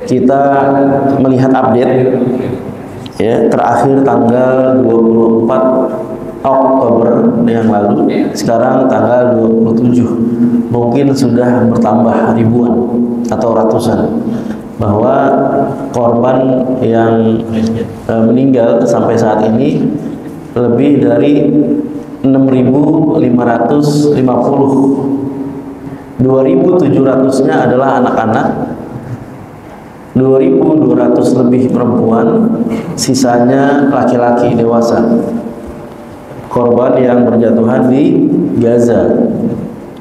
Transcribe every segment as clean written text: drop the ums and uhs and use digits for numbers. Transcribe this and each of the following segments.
kita melihat update ya, terakhir tanggal 24 Oktober yang lalu, sekarang tanggal 27, mungkin sudah bertambah ribuan atau ratusan, bahwa korban yang meninggal sampai saat ini lebih dari 6.550. 2.700-nya adalah anak-anak, 2.200 lebih perempuan, sisanya laki-laki dewasa. Korban yang berjatuhan di Gaza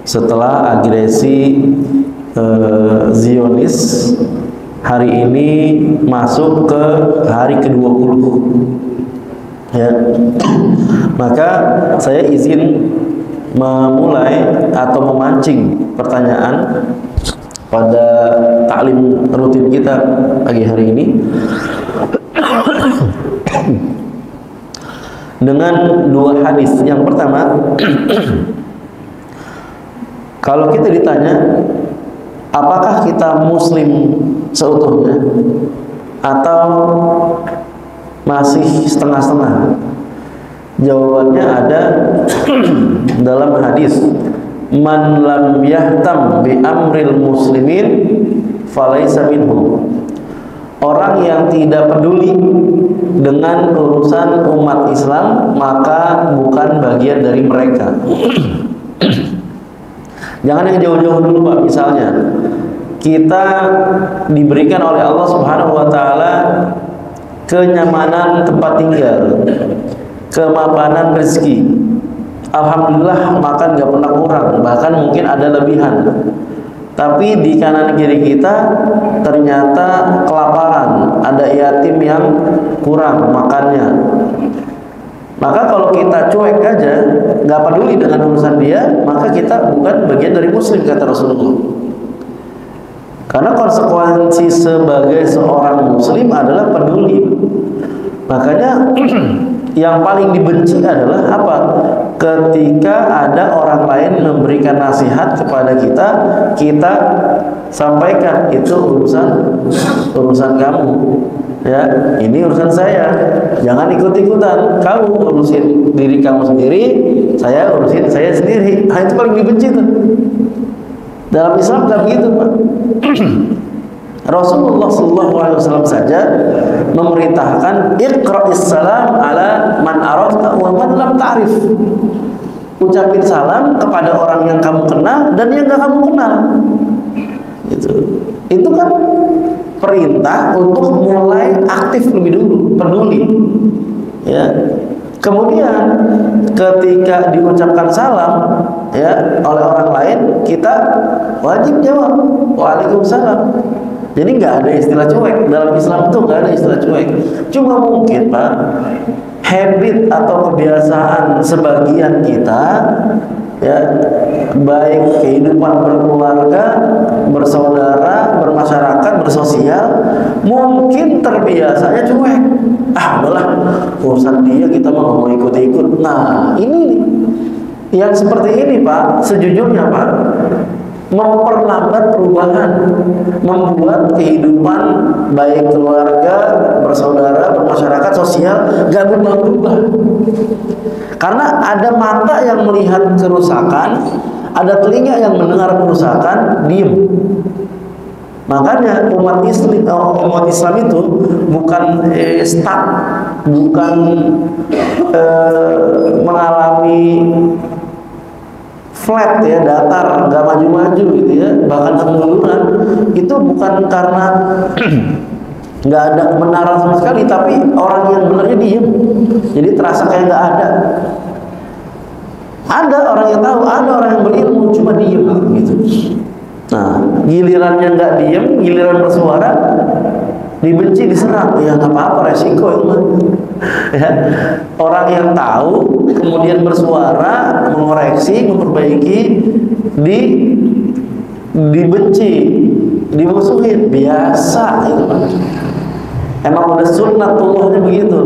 setelah agresi Zionis hari ini masuk ke hari ke-20 ya. Maka saya izin memulai atau memancing pertanyaan pada taklim rutin kita pagi hari ini dengan dua hadis. Yang pertama, kalau kita ditanya apakah kita muslim seutuhnya atau masih setengah-setengah, jawabannya ada dalam hadis, man lam yahtam bi amril muslimin falaysa minhum. Orang yang tidak peduli dengan urusan umat Islam maka bukan bagian dari mereka. Jangan yang jauh-jauh dulu Pak. Misalnya kita diberikan oleh Allah Subhanahu wa taala kenyamanan tempat tinggal, kemapanan rezeki. Alhamdulillah makan gak pernah kurang, bahkan mungkin ada lebihan. Tapi di kanan kiri kita ternyata kelaparan, ada yatim yang kurang makannya. Maka kalau kita cuek aja, gak peduli dengan urusan dia, maka kita bukan bagian dari muslim, kata Rasulullah. Karena konsekuensi sebagai seorang muslim adalah peduli. Makanya yang paling dibenci adalah apa? Ketika ada orang lain memberikan nasihat kepada kita, kita sampaikan itu urusan kamu. Ya, ini urusan saya. Jangan ikut-ikutan. Kamu urusin diri kamu sendiri, saya urusin saya sendiri. Nah, itu paling dibenci tuh. Dalam Islam tidak begitu, Pak. Rasulullah SAW saja memerintahkan iqra'is salam ala man arafta wa man lam ta'rif. Ucapin salam kepada orang yang kamu kenal dan yang gak kamu kenal. Itu kan perintah untuk mulai aktif lebih dulu, peduli. Ya. Kemudian ketika diucapkan salam ya oleh orang lain, kita wajib jawab Waalaikumsalam. Jadi nggak ada istilah cuek dalam Islam, itu nggak ada istilah cuek. Cuma mungkin Pak, habit atau kebiasaan sebagian kita ya, baik kehidupan berkeluarga, bersaudara, bermasyarakat, bersosial, mungkin terbiasanya cuek. Ah udahlah, urusan dia kita mau ikut-ikut. Nah ini yang seperti ini Pak, sejujurnya Pak, memperlambat perubahan, membuat kehidupan baik keluarga, bersaudara, bermasyarakat, sosial gak berubah-ubah. Karena ada mata yang melihat kerusakan, ada telinga yang mendengar kerusakan, diem. Makanya umat Islam itu bukan stuck, bukan mengalami flat ya, datar, nggak maju-maju gitu ya, bahkan kemunduran. Itu bukan karena nggak ada kebenaran sama sekali, tapi orang yang benarnya diem, jadi terasa kayak nggak ada. Ada orang yang tahu, ada orang yang berilmu, cuma diem gitu. Nah, gilirannya nggak diem, giliran bersuara dibenci, diserang, ya nggak apa-apa, resiko itu mah. Ya. Orang yang tahu kemudian bersuara, mengoreksi, memperbaiki, dibenci, dimusuhin, biasa itu Pak. Emang udah sunnatullahnya begitu.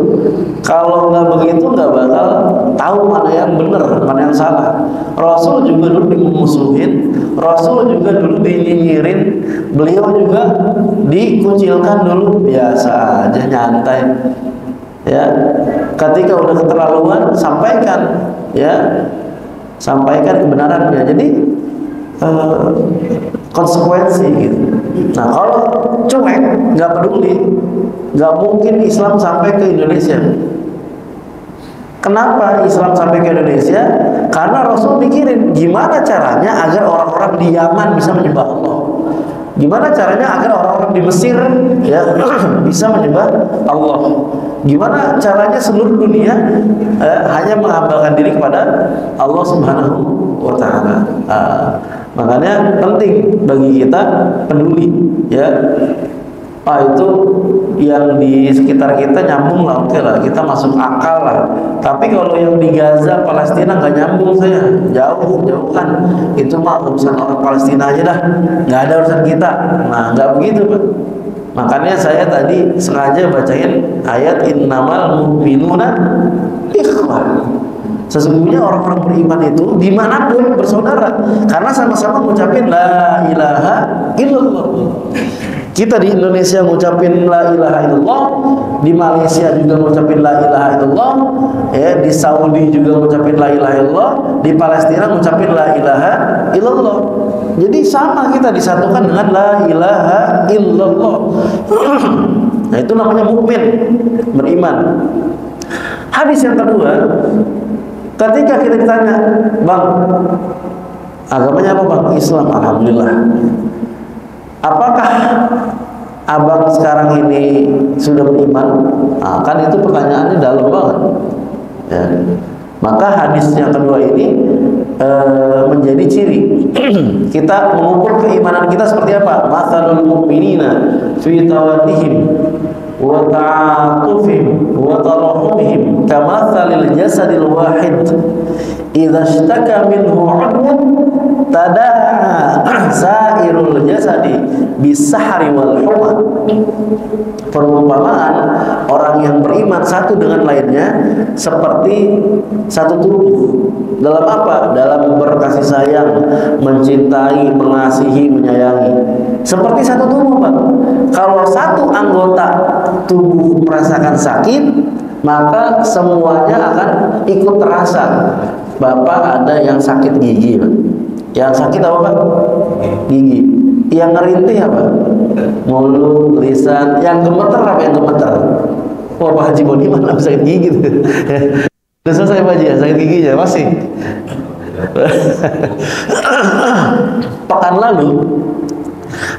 Kalau nggak begitu nggak bakal tahu mana yang benar, mana yang salah. Rasul juga dulu dimusuhin, Rasul juga dulu dinyinyirin, beliau juga dikucilkan dulu, biasa aja, nyantai. Ya, ketika udah keterlaluan, sampaikan, ya, sampaikan kebenarannya. Jadi konsekuensi gitu. Nah, kalau cuek, nggak peduli, nggak mungkin Islam sampai ke Indonesia. Kenapa Islam sampai ke Indonesia? Karena Rasul mikirin gimana caranya agar orang-orang di Yaman bisa menyembah Allah. Gimana caranya agar orang-orang di Mesir ya bisa menyembah Allah. Gimana caranya seluruh dunia hanya menghambakan diri kepada Allah Subhanahu wa taala. Makanya penting bagi kita peduli ya. Itu yang di sekitar kita nyambung lah, oke lah, kita masuk akal lah. Tapi kalau yang di Gaza, Palestina nggak nyambung saya, jauhan. Itu mah urusan orang Palestina aja dah, nggak ada urusan kita. Nah, nggak begitu Pak. Makanya saya tadi sengaja bacain ayat innamal mu'minuna ikhwah. Sesungguhnya orang-orang beriman itu dimanapun bersaudara, karena sama-sama mengucapin la ilaha illallah. Kita di Indonesia ngucapin la ilaha illallah, di Malaysia juga ngucapin la ilaha illallah, ya, di Saudi juga ngucapin la ilaha illallah, di Palestina ngucapin la ilaha illallah. Jadi sama, kita disatukan dengan la ilaha illallah. Nah, itu namanya mukmin, beriman. Hadis yang kedua, ketika kita ditanya, "Bang, agamanya apa, Bang?" "Islam." "Alhamdulillah." "Apakah abang sekarang ini sudah beriman?" Nah, kan itu pertanyaannya dalam banget ya. Maka hadis yang kedua ini menjadi ciri kita mengukur keimanan kita seperti apa. Matsalul mu'minina fi tawaddihim wa ta'atufihim wa tarahumihim kamatsalil jasadil wahid idza ishtaka minhu 'udwun tada'a sairul jasadi bisahri wal humma. Perumpamaan orang yang beriman satu dengan lainnya seperti satu tubuh. Dalam apa? Dalam berkasih sayang, mencintai, mengasihi, menyayangi. Seperti satu tubuh, Pak. Kalau satu anggota tubuh merasakan sakit, maka semuanya akan ikut terasa. Bapak ada yang sakit gigi, Pak. Yang sakit apa, Pak? Gigi. Yang ngerintih apa? Mulut, lisan. Yang gemeter apa yang gemeter? Wah, Pak Haji Boni mana sakit gigi tuh. Udah selesai Pak Haji ya, sakit giginya masih. Pekan lalu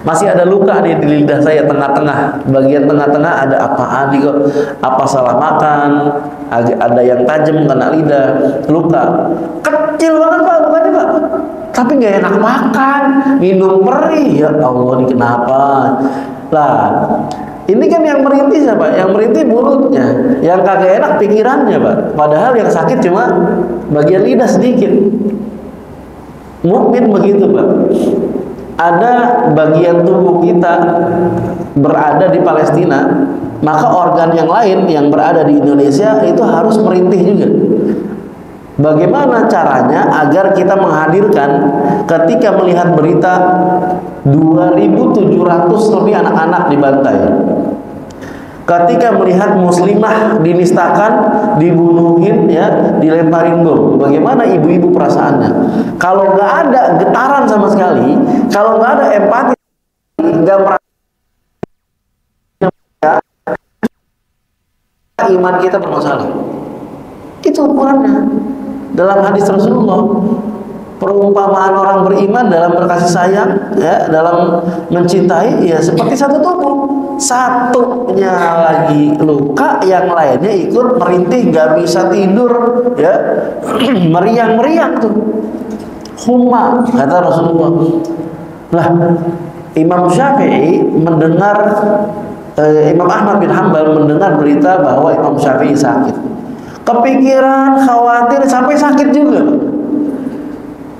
masih ada luka nih di lidah saya, tengah-tengah, bagian tengah-tengah ada apaan nih kok? Apa salah makan? Ada yang tajam kena lidah, luka. Kecil banget Pak lukanya Pak, tapi nggak enak makan, minum perih. Ya Allah, ini kenapa? Lah, ini kan yang merintih siapa? Yang merintih mulutnya, yang kagak enak pikirannya Pak. Padahal yang sakit cuma bagian lidah sedikit. Mukmin begitu Pak. Ada bagian tubuh kita berada di Palestina, maka organ yang lain yang berada di Indonesia itu harus merintih juga. Bagaimana caranya agar kita menghadirkan ketika melihat berita 2.700 lebih anak-anak dibantai, ketika melihat muslimah dinistakan, dibunuhin, ya, dilemparin bom, bagaimana ibu-ibu perasaannya? Kalau nggak ada getaran sama sekali, kalau nggak ada empati, nggak merasa, iman kita bermasalah. Itu ukurannya. Dalam hadis Rasulullah, perumpamaan orang beriman dalam berkasih sayang, ya, dalam mencintai, ya seperti satu tubuh. Satunya lagi luka, yang lainnya ikut merintih, nggak bisa tidur, ya, meriang-meriang tuh. Humma, kata Rasulullah. Lah, Imam Syafi'i mendengar, Imam Ahmad bin Hanbal mendengar berita bahwa Imam Syafi'i sakit. Kepikiran, khawatir, sampai sakit juga.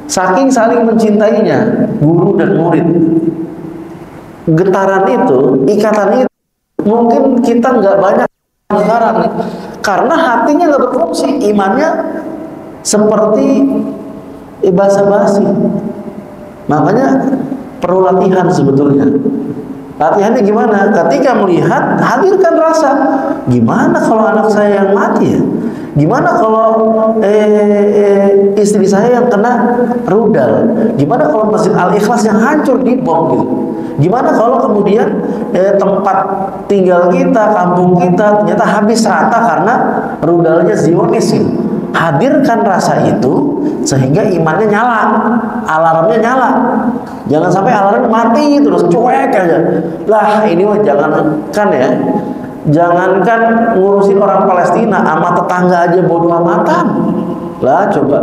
Saking saling mencintainya, guru dan murid. Getaran itu, ikatan itu mungkin kita nggak banyak sekarang nih, karena hatinya nggak berfungsi, imannya seperti basa-basi. Makanya perlu latihan sebetulnya. Latihannya gimana? Ketika melihat, hadirkan rasa. Gimana kalau anak saya yang mati ya? Gimana kalau istri saya yang kena rudal? Gimana kalau Masjid Al-Ikhlas yang hancur dibom gitu? Gimana kalau kemudian tempat tinggal kita, kampung kita ternyata habis rata karena rudalnya Zionis gitu? Hadirkan rasa itu sehingga imannya nyala, alarmnya nyala. Jangan sampai alarm mati terus cuek aja. Lah ini mah jangankan ya, jangankan ngurusin orang Palestina, sama tetangga aja bodoh amatan. Lah coba.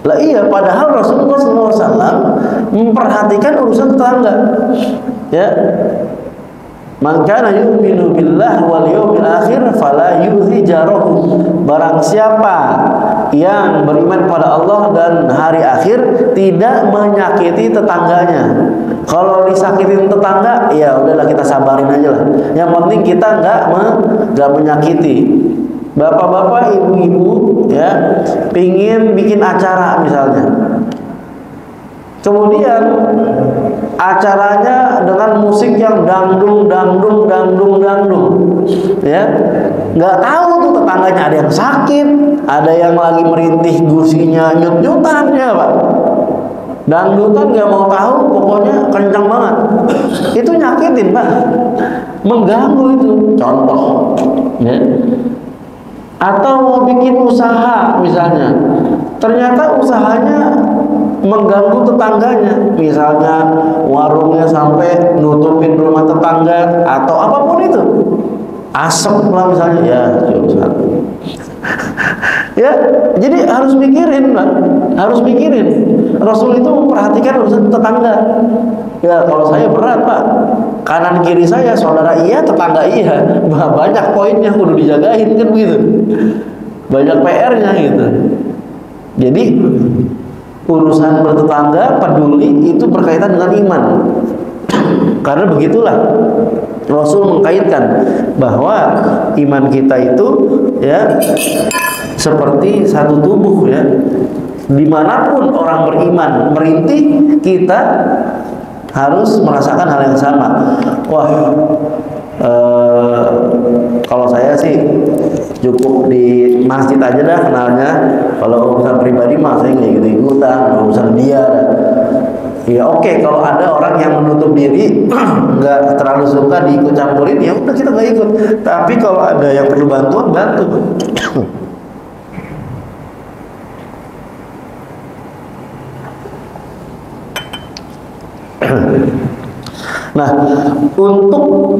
Lah iya, padahal Rasulullah SAW memperhatikan urusan tetangga. Ya. Man kana yu'minu billahi wal yawmil akhir fala yu'zi jarahu. Barang siapa yang beriman pada Allah dan hari akhir tidak menyakiti tetangganya. Kalau disakitin tetangga, ya udahlah kita sabarin aja lah. Yang penting kita nggak menyakiti. Bapak-bapak, ibu-ibu ya, pingin bikin acara misalnya. Kemudian acaranya dengan musik yang dangdung, ya, nggak tahu tuh tetangganya ada yang sakit, ada yang lagi merintih gusinya nyut-nyutan ya Pak. Dangdutan nggak mau tahu, pokoknya kencang banget. Itu nyakitin Pak, mengganggu itu. Contoh, ya. Atau mau bikin usaha misalnya, ternyata usahanya mengganggu tetangganya, misalnya warungnya sampai nutupin rumah tetangga atau apapun itu, asap lah misalnya, ya jurusan. Ya, jadi harus mikirin Pak, harus mikirin. Rasul itu memperhatikan urusan tetangga. Ya kalau saya berat Pak, kanan kiri saya saudara iya, tetangga iya, banyak poinnya kudu dijagain kan begitu, banyak PR-nya gitu. Jadi urusan bertetangga, peduli itu berkaitan dengan iman. Karena begitulah Rasul mengkaitkan bahwa iman kita itu ya seperti satu tubuh ya. Dimanapun orang beriman merintih, kita harus merasakan hal yang sama. Wah, kalau saya sih cukup di masjid aja dah kenalnya. Kalau urusan pribadi mah saya nggak ikut-ikutan, urusan dia. Ya oke, kalau ada orang yang menutup diri, nggak terlalu suka diikut campurin, ya udah kita nggak ikut. Tapi kalau ada yang perlu bantuan, bantu. Nah, untuk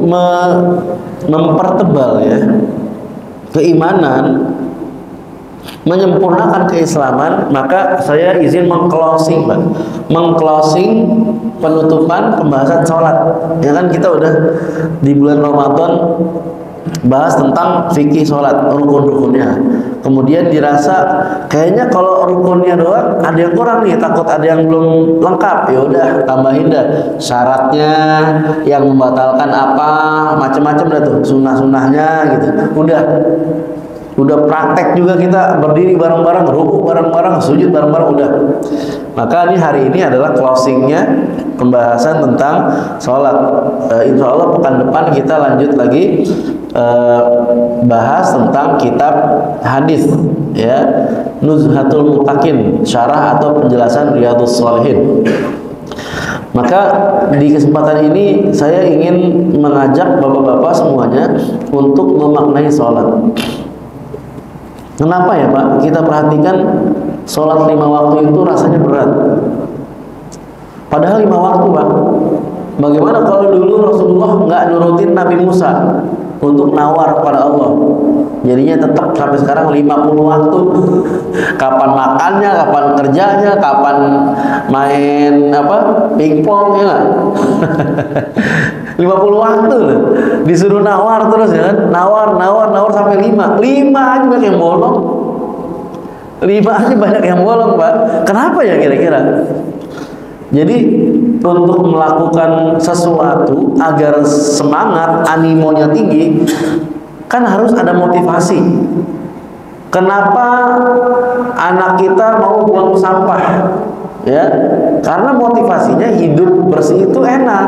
mempertebal ya keimanan, menyempurnakan keislaman, maka saya izin mengclosing penutupan pembahasan sholat. Ya kan kita udah di bulan Ramadan bahas tentang fikih sholat, rukun-rukunnya. Kemudian dirasa kayaknya kalau rukunnya doang ada yang kurang nih, takut ada yang belum lengkap. Ya udah tambahin dah syaratnya, yang membatalkan apa, macam-macam dah tuh, sunnah-sunnahnya gitu. Udah praktek juga kita berdiri bareng-bareng, rukuk bareng-bareng, sujud bareng-bareng, udah. Maka ini hari ini adalah closingnya pembahasan tentang sholat. Insya Allah pekan depan kita lanjut lagi bahas tentang kitab hadis ya, Nuzhatul Muttaqin, syarah atau penjelasan Riyadhus Shalihin. Maka di kesempatan ini saya ingin mengajak bapak-bapak semuanya untuk memaknai sholat. Kenapa ya Pak? Kita perhatikan sholat 5 waktu itu rasanya berat. Padahal 5 waktu Pak. Bagaimana kalau dulu Rasulullah nggak nurutin Nabi Musa untuk nawar pada Allah? Jadinya tetap sampai sekarang 50 waktu. Kapan makannya, kapan kerjanya, kapan main pingpong ya nggak? 50 waktu loh. Disuruh nawar terus ya kan? Nawar sampai 5 aja banyak yang bolong. 5 aja banyak yang bolong Pak. Kenapa ya kira-kira? Jadi untuk melakukan sesuatu agar semangat, animonya tinggi, kan harus ada motivasi. Kenapa anak kita mau buang sampah? Ya, karena motivasinya hidup bersih itu enak.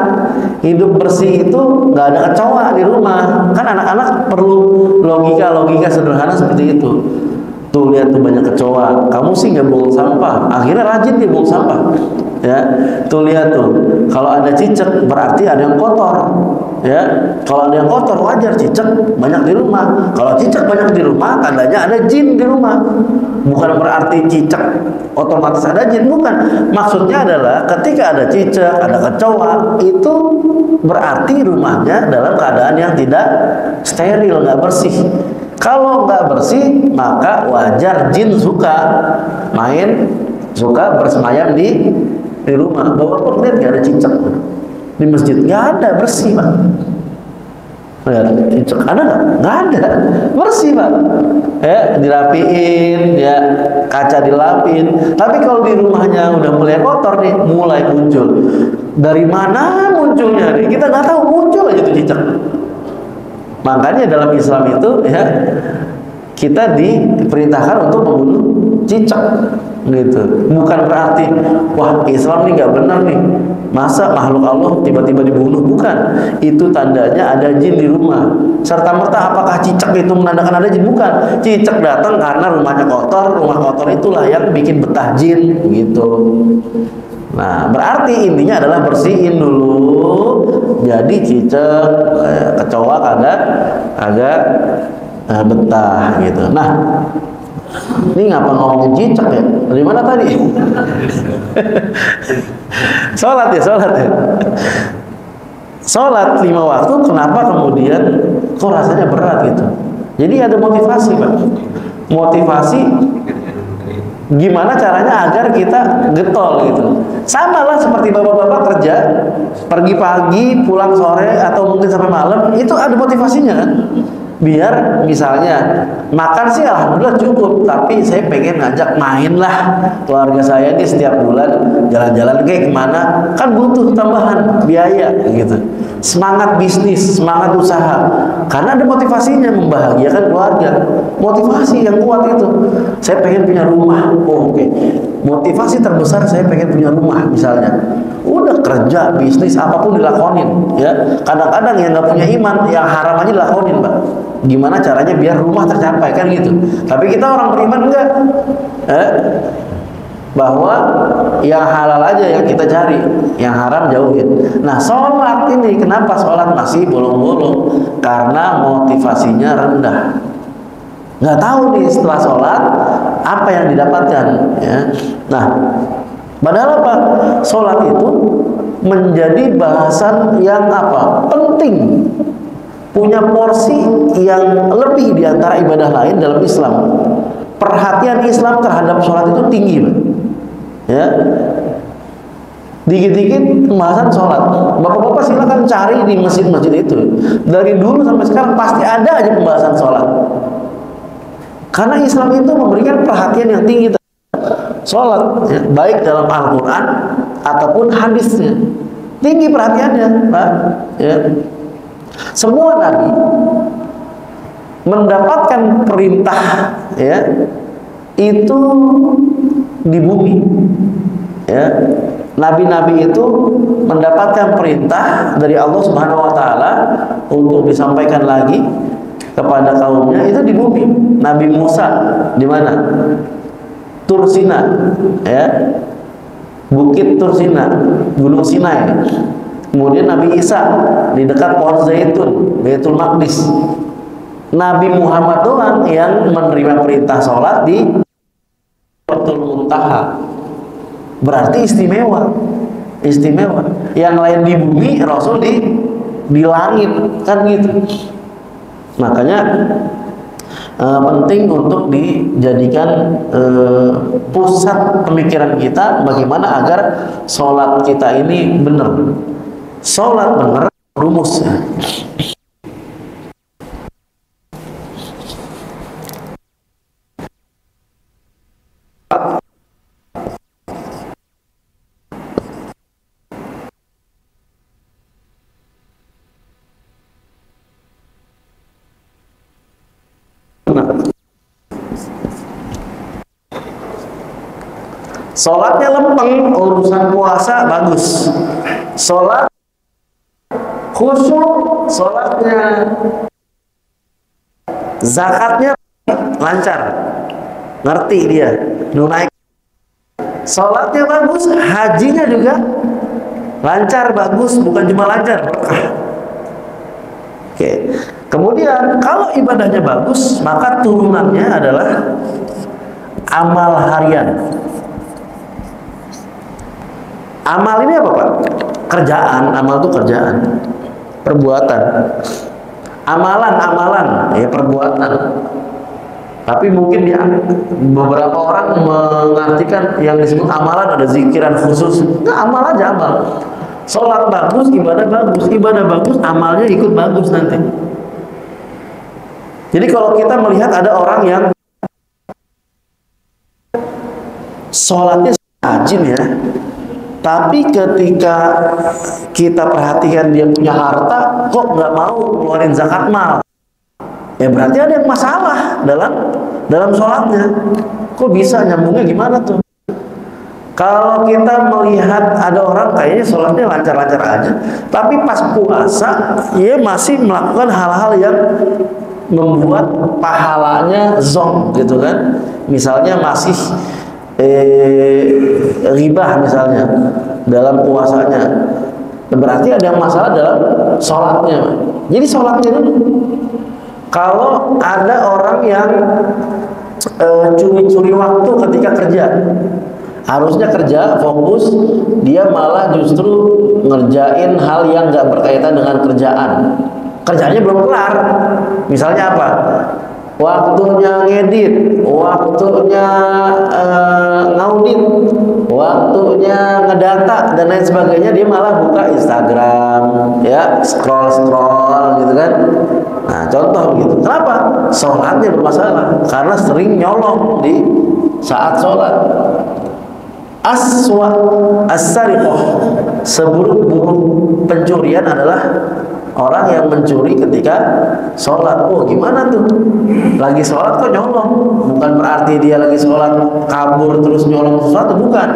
Hidup bersih itu nggak ada kecoa di rumah. Kan anak-anak perlu logika sederhana seperti itu. Tuh lihat tuh banyak kecoa, kamu sih nggak buang sampah, akhirnya rajin dia buang sampah. Ya, tuh lihat tuh, kalau ada cicak berarti ada yang kotor. Ya, kalau ada yang kotor wajar cicak banyak di rumah. Kalau cicak banyak di rumah, tandanya ada jin di rumah. Bukan berarti cicak otomatis ada jin, bukan. Maksudnya adalah ketika ada cicak, ada kecoa, itu berarti rumahnya dalam keadaan yang tidak steril, nggak bersih. Kalau nggak bersih, maka wajar jin suka main, suka bersemayam di rumah. Bapak lihat nggak ada cicak di masjid? Nggak ada, bersih Pak. Lihat cicak ada nggak? Nggak ada, bersih Pak. Ya, dirapiin, ya kaca dilapin. Tapi kalau di rumahnya udah mulai kotor nih, mulai muncul. Dari mana munculnya nih? Kita nggak tahu, muncul aja tuh cicak. Makanya dalam Islam itu ya kita diperintahkan untuk membunuh cicak gitu. Bukan berarti wah Islam nih nggak benar nih, masa makhluk Allah tiba-tiba dibunuh, bukan. Itu tandanya ada jin di rumah. Serta merta apakah cicak itu menandakan ada jin? Bukan. Cicak datang karena rumahnya kotor, rumah kotor itulah yang bikin betah jin gitu. Nah, berarti intinya adalah bersihin dulu. Jadi cicak, kecoa kagak betah gitu. Nah, ini ngapa ngomongin cicak ya? Dari mana tadi? Sholat ya. Sholat 5 waktu, kenapa kemudian kok rasanya berat gitu? Jadi ada motivasi Pak. Motivasi gimana caranya agar kita getol gitu. Sama lah seperti bapak-bapak kerja, pergi pagi, pulang sore, atau mungkin sampai malam, itu ada motivasinya kan. Biar misalnya makan sih alhamdulillah cukup, tapi saya pengen ngajak main lah keluarga saya ini setiap bulan jalan-jalan kayak kemana, kan butuh tambahan biaya gitu. Semangat bisnis, semangat usaha, karena ada motivasinya membahagiakan keluarga. Motivasi yang kuat itu, saya pengen punya rumah. Oh, oke. Motivasi terbesar saya pengen punya rumah misalnya. Udah kerja, bisnis, apapun dilakonin ya. Kadang-kadang yang nggak punya iman, yang haram aja dilakonin Pak. Gimana caranya biar rumah tercapai kan gitu. Tapi kita orang beriman enggak, bahwa yang halal aja yang kita cari, yang haram jauhin. Nah, sholat ini kenapa sholat masih bolong-bolong? Karena motivasinya rendah. Nggak tahu nih setelah sholat apa yang didapatkan ya. Nah, padahal apa? Sholat itu menjadi bahasan yang apa? Penting, punya porsi yang lebih di antara ibadah lain dalam Islam. Perhatian Islam terhadap sholat itu tinggi, ya. Dikit-dikit pembahasan sholat. Bapak-bapak silakan cari di masjid-masjid itu. Dari dulu sampai sekarang pasti ada aja pembahasan sholat. Karena Islam itu memberikan perhatian yang tinggi terhadap sholat, ya, baik dalam Al-Quran ataupun hadisnya. Tinggi perhatiannya, Pak. Ya. Semua nabi mendapatkan perintah ya itu di bumi. Ya. Nabi-nabi itu mendapatkan perintah dari Allah Subhanahu wa taala untuk disampaikan lagi kepada kaumnya itu di bumi. Nabi Musa di mana? Tursina, ya. Bukit Tursina, Gunung Sinai. Kemudian Nabi Isa di dekat pohon zaitun, Baitul Maqdis. Nabi Muhammad doang yang menerima perintah sholat di Sidratul Muntaha. Berarti istimewa. Istimewa. Yang lain di bumi, Rasul di langit, kan gitu. Makanya penting untuk dijadikan pusat pemikiran kita bagaimana agar sholat kita ini benar. Sholat benar rumusnya. Sholatnya lempeng, urusan puasa bagus. Sholat khusyuk, sholatnya, zakatnya lancar, ngerti dia, nunaik. Sholatnya bagus, hajinya juga lancar, bagus, bukan cuma lancar. Oke. Kemudian kalau ibadahnya bagus, maka turunannya adalah amal harian. Amal ini apa, Pak? Kerjaan. Amal itu kerjaan, perbuatan. Amalan, ya perbuatan. Tapi mungkin beberapa orang mengartikan yang disebut amalan ada zikiran khusus. Nah, amal aja, amal. Sholat bagus, ibadah bagus, amalnya ikut bagus nanti. Jadi kalau kita melihat ada orang yang sholatnya rajin ya, tapi ketika kita perhatikan dia punya harta, kok nggak mau ngeluarin zakat mal, ya berarti ada yang masalah dalam sholatnya. Kok bisa, nyambungnya gimana tuh? Kalau kita melihat ada orang kayaknya sholatnya lancar-lancar aja, tapi pas puasa dia masih melakukan hal-hal yang membuat pahalanya zonk gitu kan. Misalnya masih ribah misalnya dalam puasanya, berarti ada yang masalah dalam sholatnya. Jadi sholatnya dulu. Kalau ada orang yang curi-curi waktu ketika kerja, harusnya kerja fokus, dia malah justru ngerjain hal yang nggak berkaitan dengan kerjaan. Kerjanya belum kelar. Misalnya apa? Waktunya ngedit, waktunya ngaudit, waktunya ngedata dan lain sebagainya, dia malah buka Instagram, ya scroll gitu kan. Nah, contoh gitu. Kenapa? Sholatnya bermasalah karena sering nyolong di saat sholat. As-sariqah, seburuk-buruk pencurian adalah orang yang mencuri ketika sholat. Oh, gimana tuh? Lagi sholat kok nyolong? Bukan berarti dia lagi sholat kabur terus nyolong sesuatu, bukan.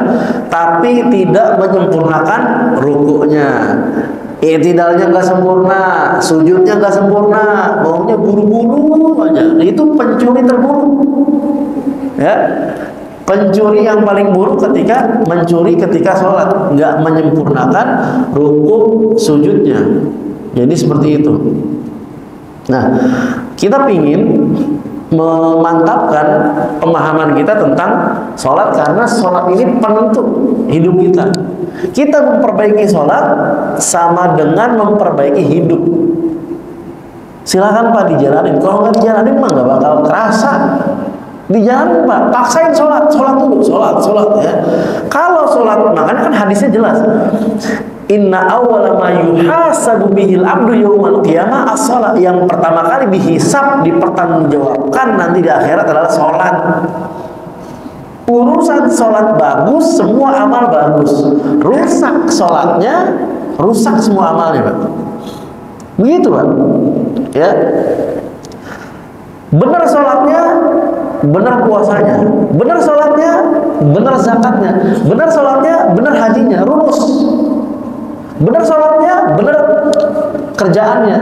Tapi tidak menyempurnakan rukuknya, i'tidalnya nggak sempurna, sujudnya nggak sempurna, maunya buru-buru aja. Itu pencuri terburuk. Ya. Pencuri yang paling buruk ketika mencuri ketika sholat, nggak menyempurnakan rukuk sujudnya. Jadi seperti itu. Nah, kita ingin memantapkan pemahaman kita tentang sholat karena sholat ini penentu hidup kita. Kita memperbaiki sholat sama dengan memperbaiki hidup. Silakan Pak dijalanin. Kalau nggak dijalanin mah nggak bakal kerasa. Dijalanin Pak, paksain sholat dulu, sholat ya. Kalau sholat, makanya kan hadisnya jelas. Inna awwala ma yuhasabu bihil abdu yaumal qiyamah as-shalah. Yang pertama kali dihisab, dipertanggungjawabkan nanti di akhirat adalah sholat. Urusan sholat bagus, semua amal bagus. Rusak sholatnya, rusak semua amalnya, Pak. Begitu, Pak. Ya. Benar sholatnya, benar puasanya, benar sholatnya, benar zakatnya, benar sholatnya, benar hajinya, lurus. Benar sholatnya, benar kerjaannya,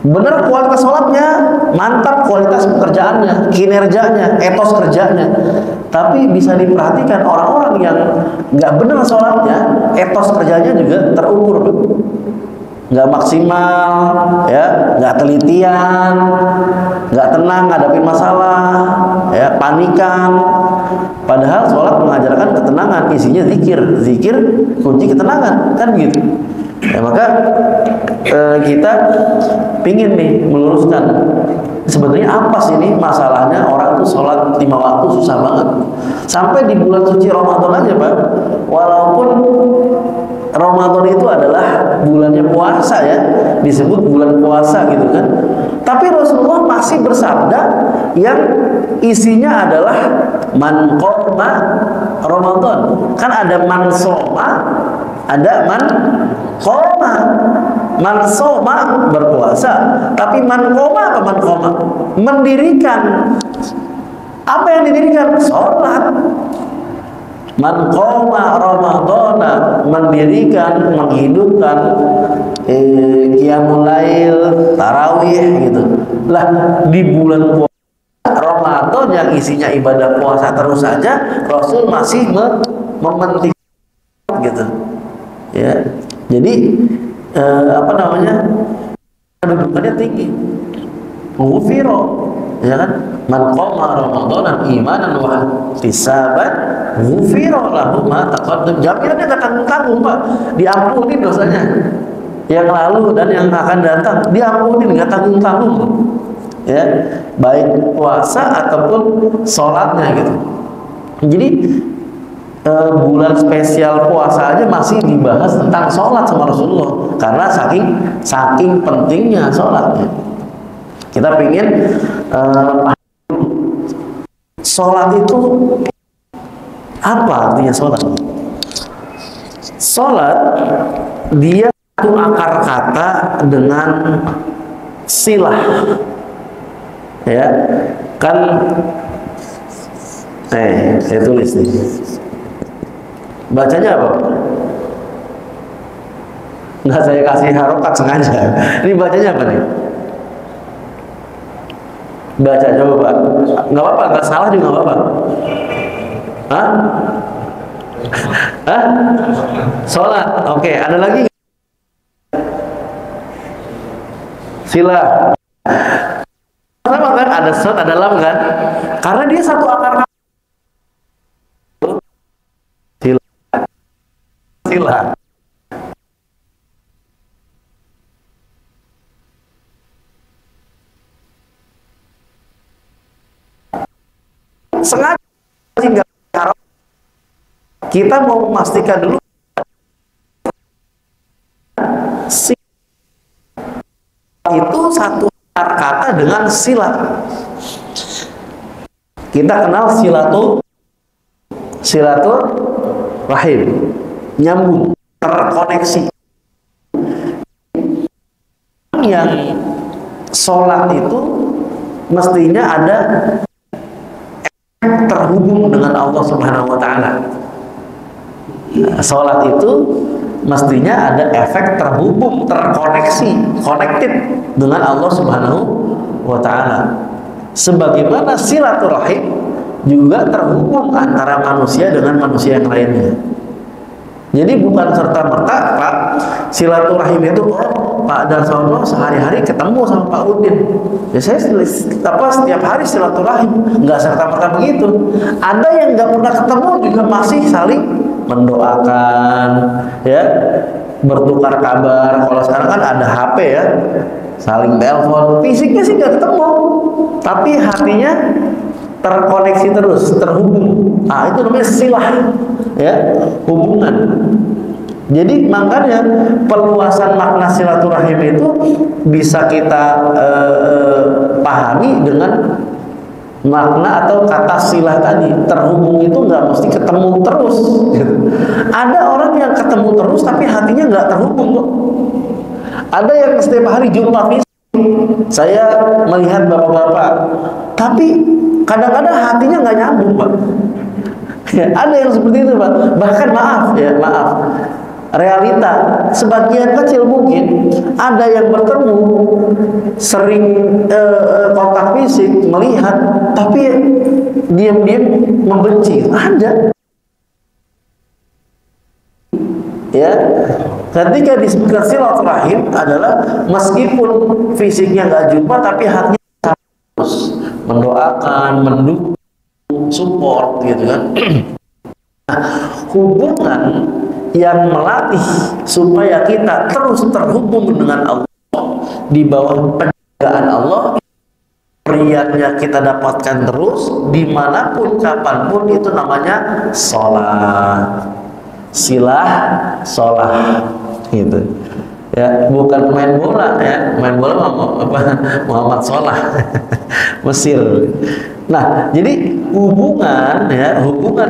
benar kualitas sholatnya, mantap kualitas pekerjaannya, kinerjanya, etos kerjanya. Tapi bisa diperhatikan orang-orang yang nggak benar sholatnya, etos kerjanya juga terukur, nggak maksimal, ya, nggak telitian, nggak tenang ngadapin masalah, ya, panikan. Padahal sholat mengajarkan ketenangan, isinya zikir, zikir kunci ketenangan, kan begitu. Ya, maka kita pingin nih meluruskan sebenarnya apa sih ini masalahnya orang tuh sholat 5 waktu susah banget. Sampai di bulan suci Ramadan aja, Pak, walaupun Ramadan itu adalah bulannya puasa ya, disebut bulan puasa gitu kan. Tapi Rasulullah masih bersabda yang isinya adalah man qoma Ramadan. Kan ada man soma, ada man qoma. Man soma berpuasa, tapi man koma apa man koma? Mendirikan. Apa yang didirikan? Sholat. Man qoma Ramadhana, mendirikan, menghidupkan qiyamul lail, tarawih gitu. Lah di bulan puasa Ramadan yang isinya ibadah puasa terus saja, Rasul masih mementingkan gitu. Ya. Jadi apa namanya? Kedudukannya tinggi. Ghufiro, ya kan? Man qoma Ramadhana imanan wa ihtisaban ghufira lahu ma taqaddam. Jaminannya enggak tanggung-tanggung, Pak. Diampuni dosanya yang lalu dan yang akan datang, diampuni, enggak tanggung-tanggung. Ya, baik puasa ataupun sholatnya gitu. Jadi bulan spesial puasa aja masih dibahas tentang sholat sama Rasulullah karena saking pentingnya sholatnya. Kita ingin sholat itu apa artinya sholat? Sholat dia itu akar kata dengan silah, ya kan? Saya tulis nih. Bacanya apa? Nggak saya kasih harokat sengaja. Ini bacanya apa nih? Baca coba Pak. Nggak apa-apa, nggak salah juga nggak apa-apa. Hah? Hah? Sholat. Oke, ada lagi? Sila. Sama kan? Ada shot, ada lam kan? Karena dia satu akar kata. Sila. Sila. Sengaja sehingga kita mau memastikan dulu itu satu kata dengan silat. Kita kenal silatul rahim, nyambung, terkoneksi. Yang sholat itu mestinya ada terhubung dengan Allah Subhanahu wa taala. Salat itu mestinya ada efek terhubung, terkoneksi, connected dengan Allah Subhanahu wa taala. Sebagaimana silaturahim juga terhubung antara manusia dengan manusia yang lainnya. Jadi bukan serta-merta Pak silaturahim itu Pak Darsono sehari-hari ketemu sama Pak Udin. Ya saya setiap hari silaturahim, nggak serta-merta begitu. Ada yang nggak pernah ketemu juga masih saling mendoakan, ya, bertukar kabar. Kalau sekarang kan ada HP ya, saling telepon. Fisiknya sih nggak ketemu, tapi hatinya terkoneksi terus, terhubung. Nah, itu namanya silah, ya, hubungan. Jadi makanya perluasan makna silaturahim itu bisa kita pahami dengan makna atau kata silah tadi. Terhubung itu nggak mesti ketemu terus. Gitu. Ada orang yang ketemu terus tapi hatinya nggak terhubung kok. Ada yang setiap hari jumpa fisik. Saya melihat bapak-bapak, tapi kadang-kadang hatinya nggak nyambung, Pak. Ya, ada yang seperti itu, Pak. Bahkan maaf, realita sebagian kecil mungkin ada yang bertemu, sering kontak fisik, melihat, tapi diam-diam membenci. Ada. Ya, ketika disebutkan silaturahim adalah meskipun fisiknya nggak jumpa tapi hatinya terus mendoakan, mendukung, support gitu kan. Nah, hubungan yang melatih supaya kita terus terhubung dengan Allah di bawah penjagaan Allah, riatnya kita dapatkan terus dimanapun kapanpun, itu namanya sholat. Silah sholat gitu ya, bukan main bola ya. Main bola Muhammad Sholah Mesir. Nah, jadi hubungan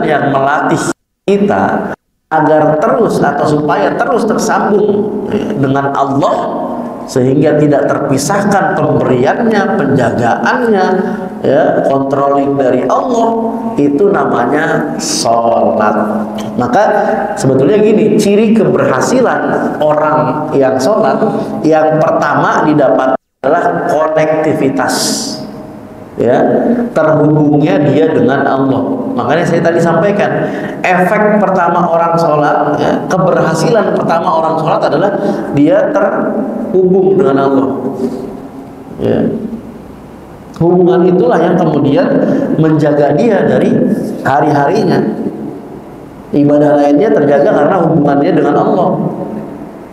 yang melatih kita agar terus atau supaya terus tersambung dengan Allah sehingga tidak terpisahkan pemberiannya, penjagaannya, ya, controlling dari Allah, itu namanya sholat. Maka sebetulnya gini, ciri keberhasilan orang yang sholat yang pertama didapat adalah konektivitas, ya, terhubungnya dia dengan Allah. Makanya saya tadi sampaikan, efek pertama orang sholat, ya, keberhasilan pertama orang sholat adalah dia terhubung dengan Allah, ya. Hubungan itulah yang kemudian menjaga dia dari hari-harinya. Ibadah lainnya terjaga karena hubungannya dengan Allah.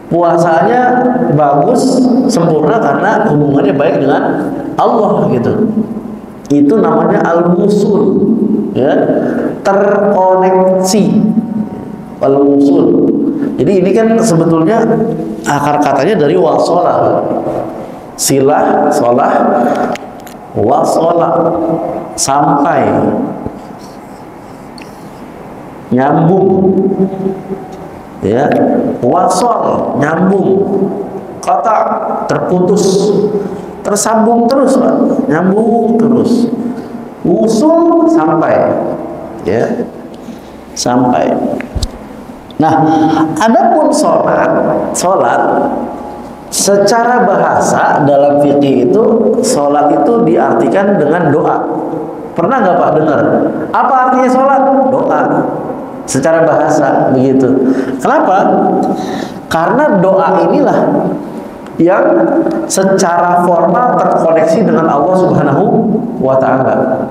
Puasanya bagus, sempurna karena hubungannya baik dengan Allah, gitu. Itu namanya al-wusul, ya, terkoneksi, al-wusul. Jadi ini kan sebetulnya akar katanya dari wasolah, silah, solah, wasolah, sampai, nyambung, ya, wasol, nyambung, kata, terputus, tersambung terus, Pak. Nyambung terus, usul, sampai, ya, sampai. Nah, adapun sholat secara bahasa dalam fikih itu, sholat itu diartikan dengan doa. Pernah nggak Pak dengar? Apa artinya sholat? Doa. Secara bahasa begitu. Kenapa? Karena doa inilah yang secara formal terkoneksi dengan Allah Subhanahu wa Ta'ala.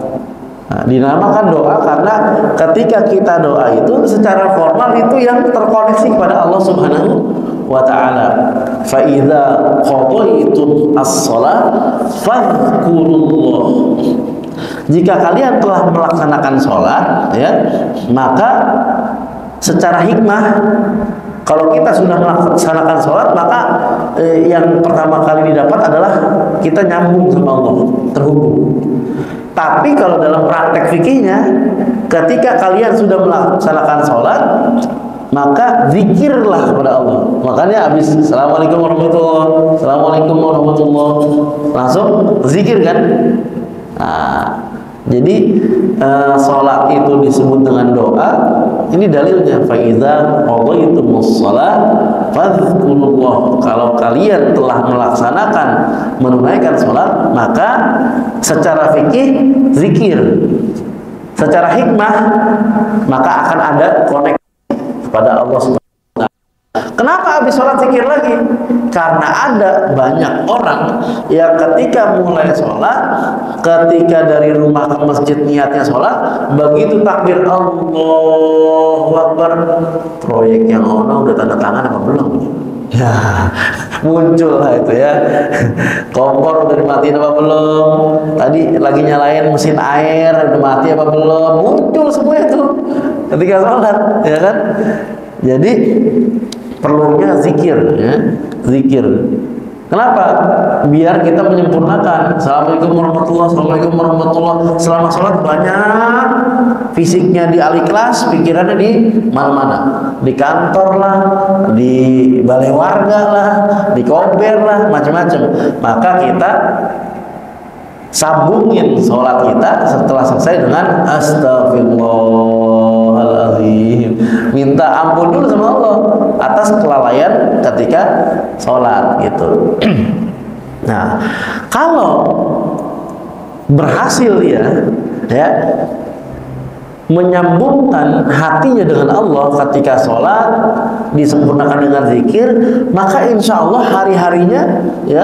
Nah, dinamakan doa karena ketika kita doa itu secara formal itu yang terkoneksi kepada Allah Subhanahu wa Ta'ala. Fa idza qadaytum as-shalah fadhkurullah. Jika kalian telah melaksanakan sholat, ya, maka secara hikmah, kalau kita sudah melaksanakan sholat, maka yang pertama kali didapat adalah kita nyambung sama Allah, terhubung. Tapi kalau dalam praktek fikihnya, ketika kalian sudah melaksanakan sholat, maka zikirlah kepada Allah. Makanya habis Assalamualaikum warahmatullahi, Assalamualaikum warahmatullahi, langsung zikir kan. Nah, jadi sholat itu disebut dengan doa. Ini dalilnya, fa idza qadaytumus shalah fadhkurullah. Kalau kalian telah melaksanakan, menunaikan sholat, maka secara fikih zikir, secara hikmah, maka akan ada koneksi kepada Allah Subhanahu. Kenapa habis sholat zikir lagi? Karena ada banyak orang yang ketika mulai sholat, ketika dari rumah ke masjid niatnya sholat, begitu takbir Allahu Akbar, proyek yang udah tanda tangan apa belum? Ya, muncul lah itu, ya. Kompor udah dimatiin apa belum? Tadi lagi nyalain mesin air udah mati apa belum? Muncul semua itu ketika sholat, ya kan? Jadi perlunya zikir, ya, zikir. Kenapa? Biar kita menyempurnakan. Assalamualaikum warahmatullahi, assalamualaikum warahmatullahi. Selama sholat banyak, fisiknya di Al-Ikhlas, pikirannya di mana-mana, di kantor lah, di balai warga lah, di kober lah, macam-macam. Maka kita sambungin sholat kita setelah selesai dengan astagfirullahaladzim, minta ampun dulu sama Allah atas kelalaian ketika sholat, gitu. Nah, kalau berhasil ya menyambungkan hatinya dengan Allah ketika sholat, disempurnakan dengan zikir, maka insya Allah hari-harinya, ya,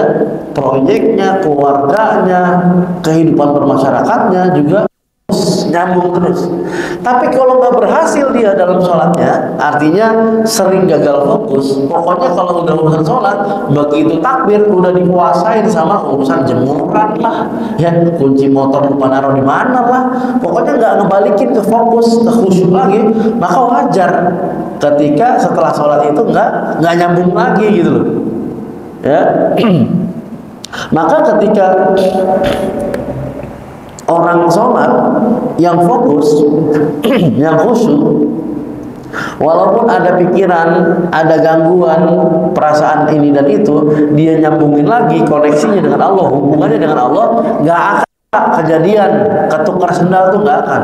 proyeknya, keluarganya, kehidupan bermasyarakatnya juga nyambung terus. Tapi kalau nggak berhasil dia dalam sholatnya, artinya sering gagal fokus. Pokoknya kalau udah urusan sholat, begitu takbir udah dikuasain sama urusan jemuran lah, ya, kunci motor lupa naruh di mana lah, pokoknya nggak ngebalikin ke fokus, ke khusyuk lagi. Maka wajar ketika setelah sholat itu nggak nyambung lagi, gitu loh, ya. Maka ketika orang sholat yang fokus, yang khusyuk, Walaupun ada pikiran, ada gangguan, perasaan ini dan itu, dia nyambungin lagi koneksinya dengan Allah, hubungannya dengan Allah, nggak akan kejadian ketukar sendal tuh nggak akan.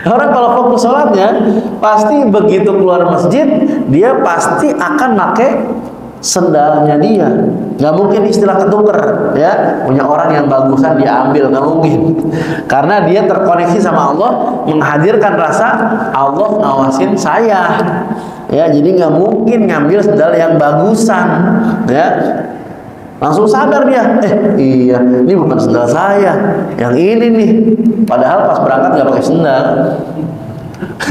Orang kalau fokus sholatnya, pasti begitu keluar masjid, dia pasti akan pakai sendalnya dia. Nggak mungkin istilah ketuker, ya. Punya orang yang bagusan diambil, nggak mungkin. Karena dia terkoneksi sama Allah, menghadirkan rasa Allah ngawasin saya, ya. Jadi nggak mungkin ngambil sendal yang bagusan, ya. Langsung sadar dia, iya, ini bukan sendal saya, yang ini nih. Padahal pas berangkat nggak pakai sendal.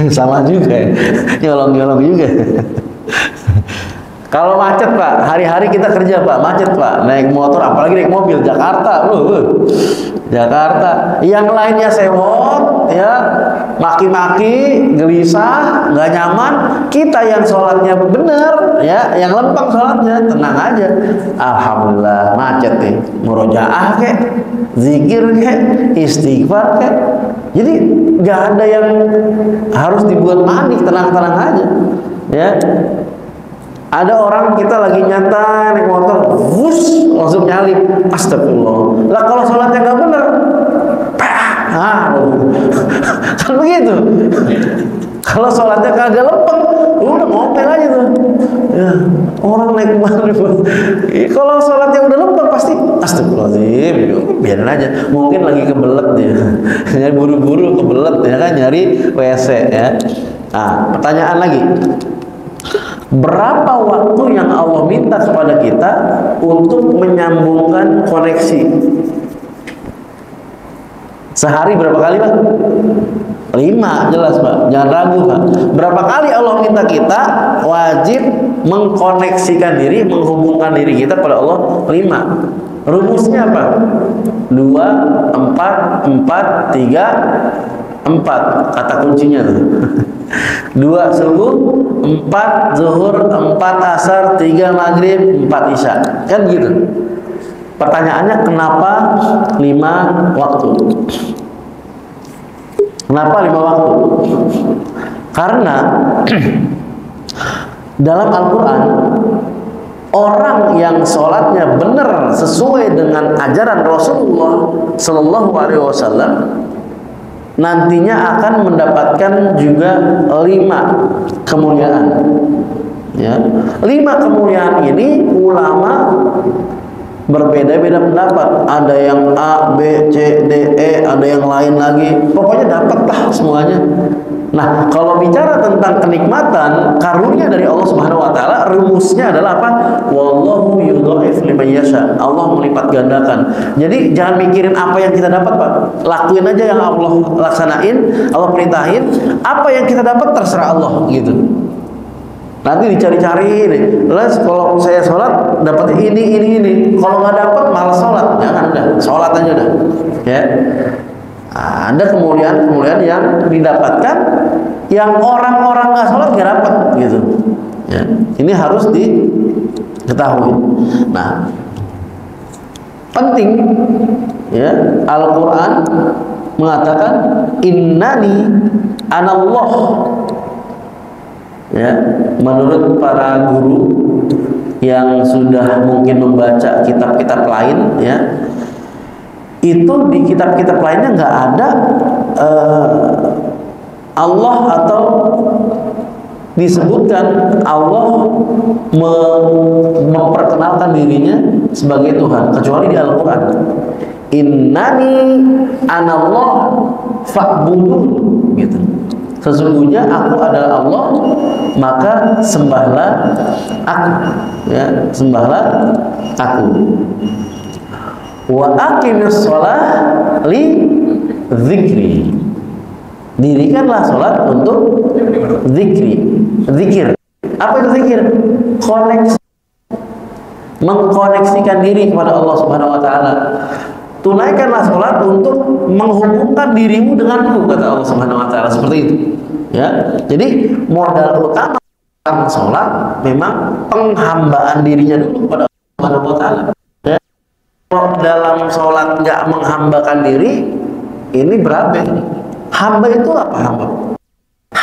Sama juga, nyolong-nyolong juga. Kalau macet Pak, hari-hari kita kerja Pak, macet Pak, naik motor, apalagi naik mobil, Jakarta, Jakarta. Yang lainnya sewot, ya, maki-maki, gelisah, nggak nyaman. Kita yang sholatnya bener, ya, yang lempeng sholatnya, tenang aja. Alhamdulillah, macet nih, murojaah kek, zikir kek, istighfar kek. Jadi nggak ada yang harus dibuat panik, tenang-tenang aja, ya. Ada orang kita lagi nyantai naik motor, wush, langsung nyalip, astagfirullah. Lah kalau sholatnya nggak bener, kan begitu. Kalau sholatnya kagak lempeng, udah ngomel aja tuh. Ya, orang naik motor, kalau sholatnya udah lempeng pasti, astagfirullahaladzim, biarin aja. Mungkin lagi kebelet dia, nyari buru-buru kebelet ya kan, nyari WC ya. Nah, pertanyaan lagi. Berapa waktu yang Allah minta kepada kita untuk menyambungkan koneksi? Sehari berapa kali Pak? 5, jelas Pak, jangan ragu Pak. Berapa kali Allah minta kita wajib mengkoneksikan diri, menghubungkan diri kita pada Allah? 5. Rumusnya apa? 2, 4, 4, 3, 4. Kata kuncinya tuh. 2 subuh, 4 zuhur, 4 asar, 3 maghrib, 4 isya. Kan gitu. Pertanyaannya, kenapa 5 waktu? Kenapa 5 waktu? Karena dalam Al-Quran, orang yang sholatnya benar sesuai dengan ajaran Rasulullah Sallallahu Alaihi Wasallam nantinya akan mendapatkan juga 5 kemuliaan. Ya, 5 kemuliaan ini ulama berbeda-beda pendapat. Ada yang A, B, C, D, E, ada yang lain lagi. Pokoknya dapatlah semuanya. Nah, kalau bicara tentang kenikmatan, karunia dari Allah Subhanahu wa taala, rumusnya adalah apa? Wallahu yudha'if liman yasha. Allah melipat gandakan. Jadi jangan mikirin apa yang kita dapat, Pak. Lakuin aja yang Allah laksanain, Allah perintahin. Apa yang kita dapat terserah Allah gitu. Nanti dicari-cari nih. Terus kalau saya sholat dapat ini. Kalau nggak dapat malas sholat. Jangan, udah sholat aja udah. Ya. Ada kemuliaan-kemuliaan yang didapatkan yang orang-orang nggak sholat nggak dapat gitu. Ya. Ini harus diketahui. Nah, penting ya, Al-Quran mengatakan innani anallah. Ya, menurut para guru yang sudah mungkin membaca kitab-kitab lain, ya, itu di kitab-kitab lainnya nggak ada Allah atau disebutkan Allah memperkenalkan dirinya sebagai Tuhan, kecuali di Al-Quran. Innani anallah fa'budun, gitu. Sesungguhnya aku adalah Allah, maka sembahlah aku, ya, sembahlah aku. Wa aqimis shalah li dzikri. Dirikanlah salat untuk zikir. Apa itu zikir? Koneksi. Mengkoneksikan diri kepada Allah Subhanahu wa taala. Tunaikanlah salat untuk menghubungkan dirimu denganku, kata Allah Subhanahu wa taala, seperti itu. Ya. Jadi modal utama salat memang penghambaan dirinya dulu kepada Allah Subhanahu wa taala. Kalau dalam sholat nggak menghambakan diri, ini berapa? Hamba itu apa hamba?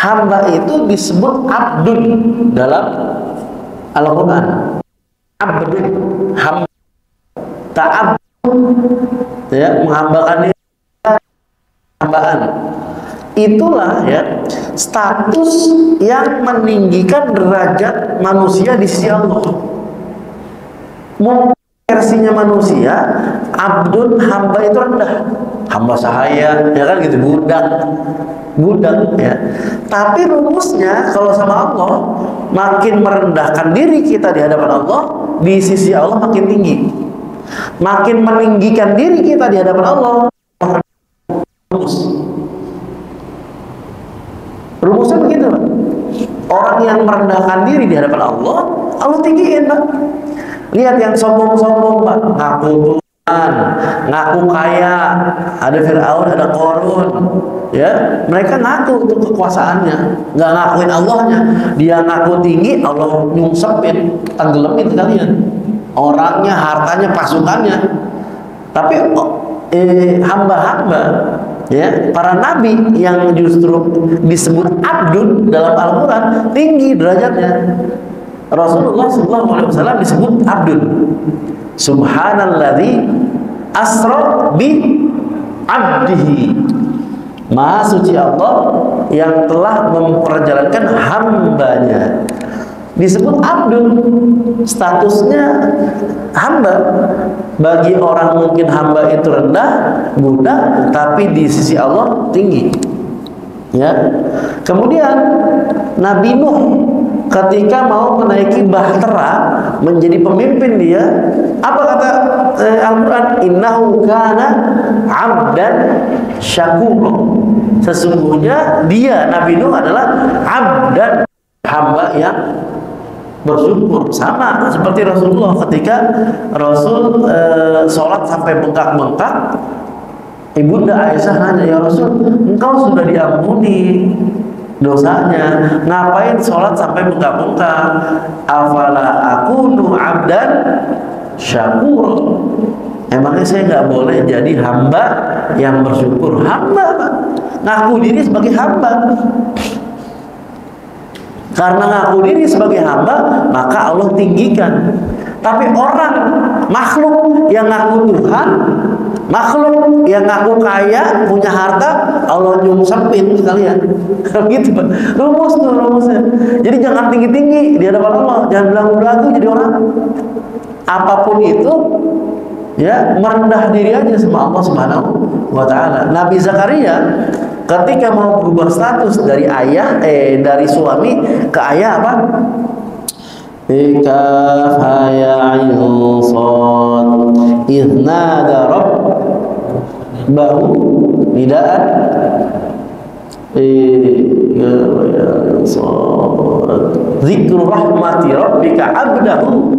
hamba itu disebut abdun dalam Al-Quran. Abdun, hamba, ta'abud, ya, menghambakan diri, hambaan. Itulah ya status yang meninggikan derajat manusia di sisi Allah. Mungkin versinya manusia, abdun, hamba itu rendah, hamba sahaya, ya kan gitu, budak ya. Tapi rumusnya kalau sama Allah, makin merendahkan diri kita di hadapan Allah, di sisi Allah makin tinggi. Makin meninggikan diri kita di hadapan Allah, rumusnya begitu, Pak. Orang yang merendahkan diri di hadapan Allah, Allah tinggiin, Pak. Lihat yang sombong-sombong, Pak, ngaku Tuhan, ngaku kaya, ada Fir'aun, ada Qarun, ya, mereka ngaku untuk kekuasaannya, nggak ngakuin Allahnya. Dia ngaku tinggi, Allah nyungsepin, tenggelamin kalian, orangnya, hartanya, pasukannya. Tapi hamba-hamba, ya, para nabi yang justru disebut abdun dalam Al-Quran, tinggi derajatnya. Rasulullah SAW disebut abdun. Subhanalladzi asra bi abdihi. Maha suci Allah yang telah memperjalankan hambanya. Disebut abdun, statusnya hamba. Bagi orang mungkin hamba itu rendah, budak, tapi di sisi Allah tinggi. Ya. Kemudian Nabi Nuh ketika mau menaiki bahtera menjadi pemimpin dia, apa kata Al-Quran? Innahu kana abdan syakura. Sesungguhnya dia, Nabi Nuh, adalah abdan, hamba yang bersyukur. Sama seperti Rasulullah, ketika Rasul sholat sampai bengkak-bengkak, Ibunda Aisyah nanya, ya Rasul, engkau sudah diampuni dosanya, ngapain sholat sampai bengkak-bengkak? Afala akunu abdan syakur. Emangnya saya nggak boleh jadi hamba yang bersyukur? Hamba, Pak. Ngaku diri sebagai hamba. Karena ngaku diri sebagai hamba, maka Allah tinggikan. Tapi orang, makhluk yang ngaku Tuhan, makhluk yang ngaku kaya, punya harta, Allah nyungsepin sekalian. Gitu, Pak. Rumusnya. Jadi jangan tinggi-tinggi di hadapan Allah, jangan belagu-belagu jadi orang. Apapun itu, ya, merendah diri aja sama Allah Subhanahu wa Ta'ala. Nabi Zakaria ketika mau berubah status dari ayah, dari suami ke ayah, apa? Kaf ya ain sad idnada rabbahu nidaan zikru rahmati rabbika abdahu,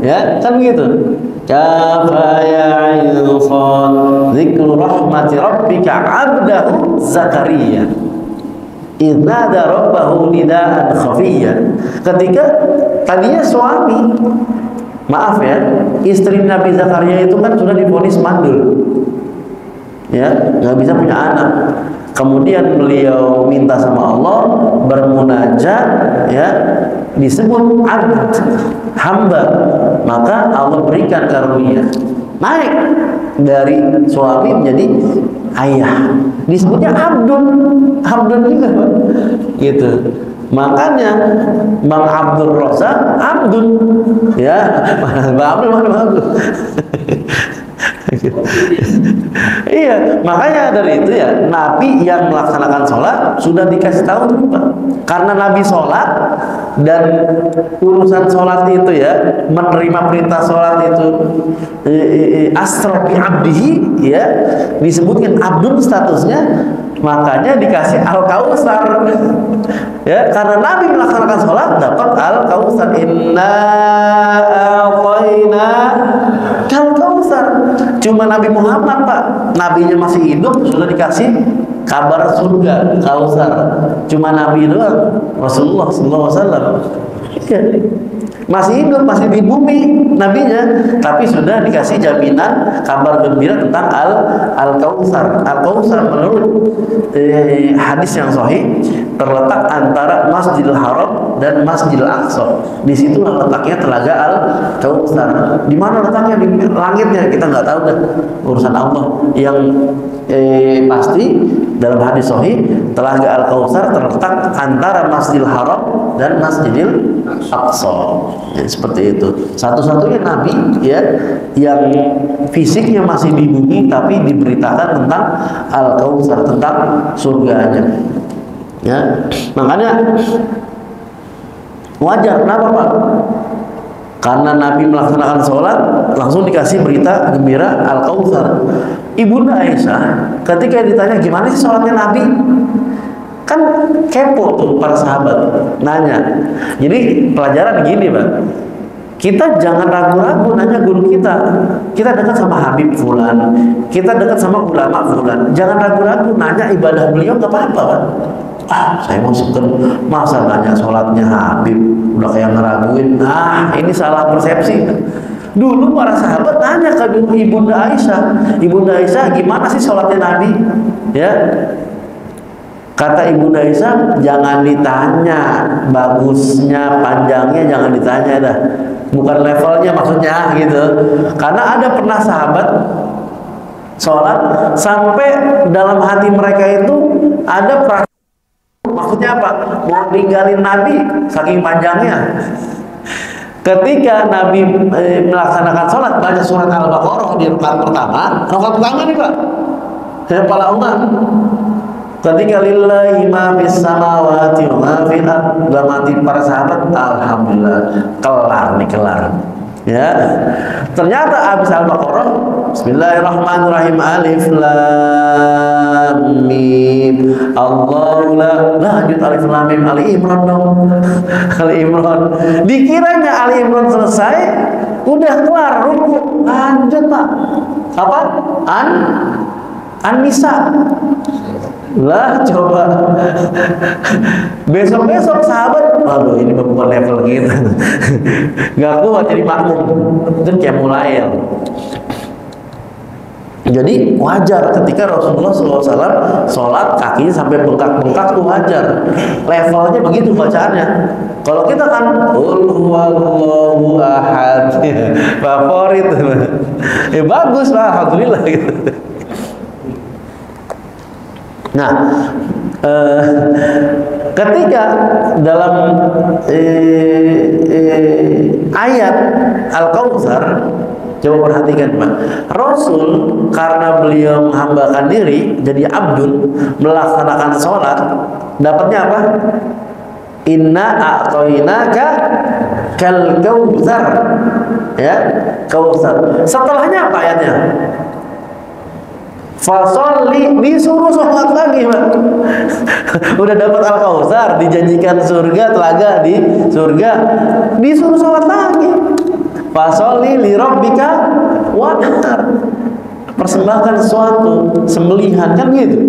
ya kan gitu. Kaf ya ain sad zikru rahmati rabbika abdahu Zakaria idnada rabbahu nidaan khafiyyan. Ketika tadinya suami, maaf ya, istri Nabi Zakaria itu kan sudah divonis mandul, ya, nggak bisa punya anak. Kemudian beliau minta sama Allah, bermunajat, ya, disebut abd, hamba, maka Allah berikan karunia, naik dari suami menjadi ayah, disebutnya abdun juga, Pak. Gitu. Makanya Bang Abdul Razak abdun, ya. Bang Abdul mana Abdul? Iya, makanya dari itu ya, Nabi yang melaksanakan sholat sudah dikasih tahu, Pak. Karena Nabi sholat dan urusan sholat itu, ya, menerima perintah sholat itu asra bi abdihi, ya, disebutkan abdun statusnya, makanya dikasih Al-Kautsar. Ya, karena Nabi melaksanakan sholat dapat Al-Kautsar. Inna a'tayna Al-Kautsar. Cuma Nabi Muhammad, Pak, nabinya masih hidup sudah dikasih kabar surga Kautsar. Cuma Nabi doang, Rasulullah SAW. Ya. masih hidup, masih di bumi nabinya, tapi sudah dikasih jaminan kabar gembira tentang Al-Kautsar. Al-Kautsar menurut hadis yang sahih terletak antara Masjidil Haram dan Masjidil Aqsa. Di situ letaknya telaga Al-Kautsar. Di mana letaknya? Di langitnya kita nggak tahu dah, urusan Allah. Yang pasti dalam hadis sahih telaga Al-Kautsar terletak antara Masjidil Haram dan Masjidil Aqsa. Ya, seperti itu. Satu-satunya nabi ya yang fisiknya masih di bumi tapi diberitakan tentang Al-Kautsar, tentang surganya. Ya, makanya wajar. Kenapa, Pak? Karena Nabi melaksanakan sholat langsung dikasih berita gembira Al-Kautsar. Ibunda Aisyah ketika ditanya gimana sih sholatnya Nabi, kan kepo tuh para sahabat nanya. Jadi pelajaran gini, Pak, kita jangan ragu-ragu nanya guru kita. Kita dekat sama Habib Fulan, kita dekat sama ulama Fulan, jangan ragu-ragu nanya ibadah beliau, nggak apa-apa, Pak. Saya mau suka masa nanya sholatnya Habib, udah kayak ngeraguin. Ini salah persepsi. Dulu para sahabat nanya ke Ibunda Aisyah, Ibunda Aisyah gimana sih sholatnya Nabi? Ya, kata Ibunda Aisyah, jangan ditanya bagusnya, panjangnya, jangan ditanya dah. Bukan levelnya maksudnya gitu. Karena ada pernah sahabat sholat sampai dalam hati mereka itu ada perasaan. Maksudnya apa? Mau ninggalin Nabi saking panjangnya. Ketika Nabi melaksanakan sholat baca surat Al-Baqarah di rakaat pertama nih, Pak. Saya pala umat. Ketika lillahi ma fis samawati wa ma fil ardh, mati para sahabat, alhamdulillah, kelar. Ya. Ternyata habis Al-Baqarah, bismillahirrahmanirrahim, alif lam mim. Allahu la, lanjut alif lam mim, Ali Imran dong. Ali Imran. Dikiranya Ali Imran selesai, udah kelar ruku, lanjut, Pak. Apa? An-Nisa. Lah coba besok sahabat, waduh ini bukan level gitu, nggak kuat jadi makmum, itu kayak mulai ya. Jadi wajar ketika Rasulullah SAW sholat kakinya sampai bengkak-bengkak tuh wajar, levelnya begitu bacaannya. Kalau kita kan qul huwallahu ahad, favorit, bagus lah, alhamdulillah gitu. Nah, ketika dalam ayat Al-Kautsar, coba perhatikan, Pak. Rasul karena beliau menghambakan diri jadi abdun, melaksanakan sholat, dapatnya apa? Inna a'toinaka kal kautsar. Ya, Kautsar. Setelahnya apa ayatnya? Fasolli, disuruh sholat lagi, Pak. Udah dapat Al-Kautsar, dijanjikan surga, telaga di surga, disuruh sholat lagi. Fasolli li rabbika wanhar, persembahkan sesuatu, sembelihan, kan gitu.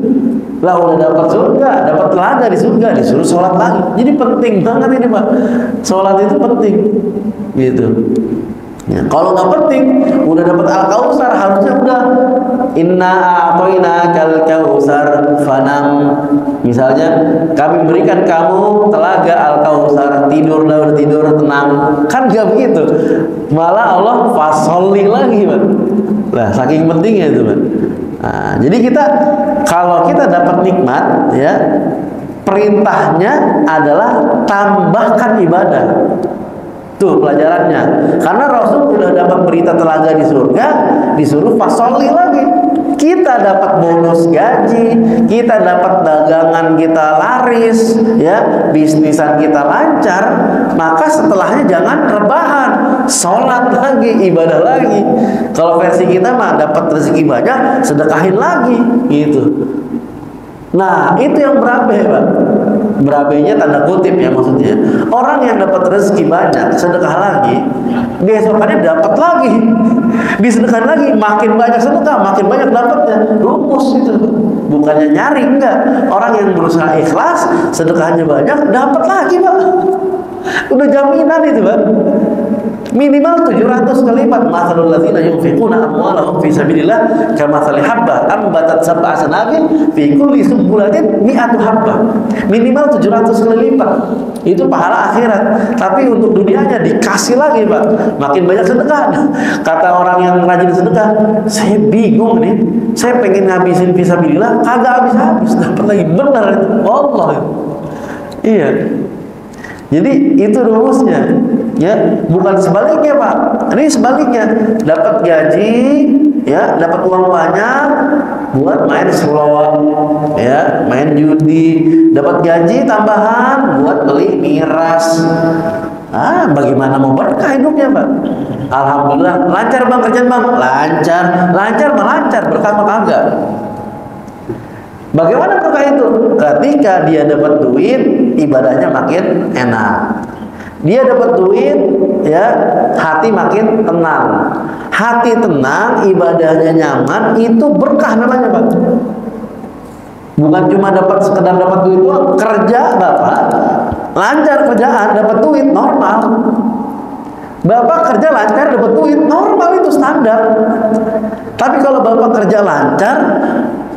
Lah udah dapat surga, dapat telaga di surga, disuruh sholat lagi. Jadi penting banget ini, Pak. Sholat itu penting, gitu. Ya, kalau nggak penting, udah dapat Al-Kautsar, harusnya udah inna a'toinakal kautsar fanam. Misalnya, kami berikan kamu telaga Al-Kautsar, tidurlah, tidur tenang. Kan nggak begitu. Malah Allah fasolli lagi, Pak. Lah, saking pentingnya itu, Pak. Nah, jadi kita kalau kita dapat nikmat, ya, perintahnya adalah tambahkan ibadah. Tuh pelajarannya. Karena Rasul udah dapat berita telaga di surga, disuruh fasolli lagi. Kita dapat bonus gaji, kita dapat dagangan kita laris, ya, bisnisan kita lancar, maka setelahnya jangan rebahan, sholat lagi, ibadah lagi. Kalau versi kita mah dapat rezeki banyak, sedekahin lagi, gitu. Nah, itu yang berabe, Pak. Berabenya tanda kutip ya maksudnya. Orang yang dapat rezeki banyak, sedekah lagi, besokannya dapat lagi, disedekahin lagi, makin banyak sedekah, makin banyak dapatnya. Rumus itu. Bukannya nyari, enggak. Orang yang berusaha ikhlas, sedekahnya banyak, dapat lagi, Pak. Udah jaminan itu, Pak. Minimal 700 kalimat. Mathalul ladzina yunfiquna amwalahum fi sabilillah kamathali habbah ambatat sab'a sanabil fi kulli sumbulatin mi'atu habbah. Minimal 700 kali lipat. Itu pahala akhirat. Tapi untuk dunianya dikasih lagi, Pak. Makin banyak sedekah. Kata orang yang rajin sedekah, saya bingung nih. Saya pengen ngabisin fi sabilillah, kagak habis-habis. Dapat lagi. Benar itu. Allah. Iya. Jadi itu rumusnya, ya, bukan sebaliknya, Pak. Ini sebaliknya, dapat gaji, ya, dapat uang banyak buat main slot, ya, main judi, dapat gaji tambahan buat beli miras. Bagaimana mau berkah hidupnya, Pak? Alhamdulillah, lancar Bang kerjaan Bang, lancar, berkah mah kagak. Bagaimana berkah itu? Ketika dia dapat duit, ibadahnya makin enak. Dia dapat duit, ya, hati makin tenang. Hati tenang, ibadahnya nyaman, itu berkah namanya, Pak. Bukan cuma sekedar dapat duit doang, kerja Bapak lancar kerjaan, dapat duit normal. Bapak kerja lancar, dapat duit normal, itu standar. Tapi kalau Bapak kerja lancar,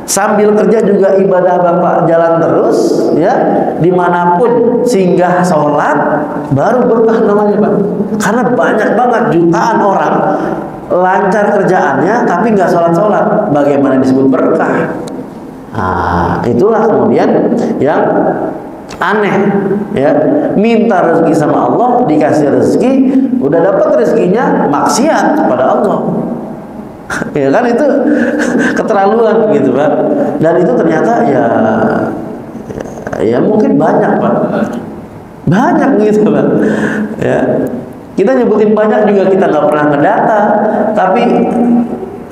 sambil kerja juga ibadah Bapak jalan terus, ya, dimanapun singgah sholat, baru berkah namanya, Pak. Karena banyak banget jutaan orang lancar kerjaannya tapi nggak sholat, bagaimana disebut berkah? Itulah kemudian yang aneh, ya, minta rezeki sama Allah, dikasih rezeki, udah dapat rezekinya maksiat kepada Allah. Ya kan, itu keterlaluan gitu, Pak. Dan itu ternyata ya mungkin banyak, Pak. Banyak gitu, Pak. Ya. Kita nyebutin banyak juga kita nggak pernah ngedata, tapi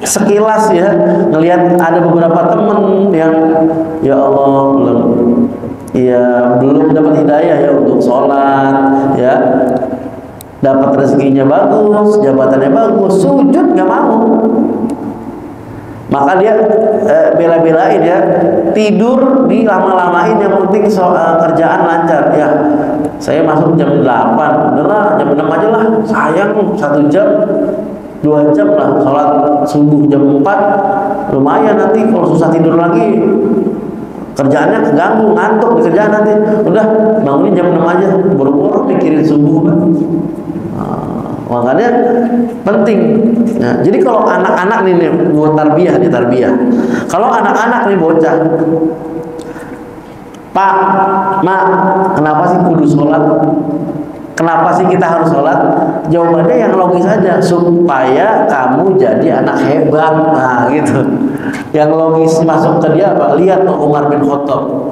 sekilas ya ngelihat ada beberapa temen yang ya Allah belum dapat hidayah ya untuk sholat, ya, dapat rezekinya bagus, jabatannya bagus, sujud nggak mau, maka dia bela-belain, ya, tidur di lama-lamain, yang penting kerjaan lancar. Ya, saya masuk jam 8, udahlah jam 6 aja lah, sayang 1 jam 2 jam lah, sholat subuh jam 4, lumayan, nanti kalau susah tidur lagi kerjaannya keganggu, ngantuk di kerjaan nanti. Udah bangunin jam 6 aja, buru-buru mikirin subuh, Pak. Makanya penting. Nah, jadi kalau anak-anak nih buat tarbiyah. Kalau anak-anak nih bocah, Pak, Mak, kenapa sih kudu sholat? Kenapa sih kita harus sholat? Jawabannya yang logis aja, supaya kamu jadi anak hebat. Nah, gitu. Yang logis masuk ke dia apa? Lihat tuh Umar bin Khattab.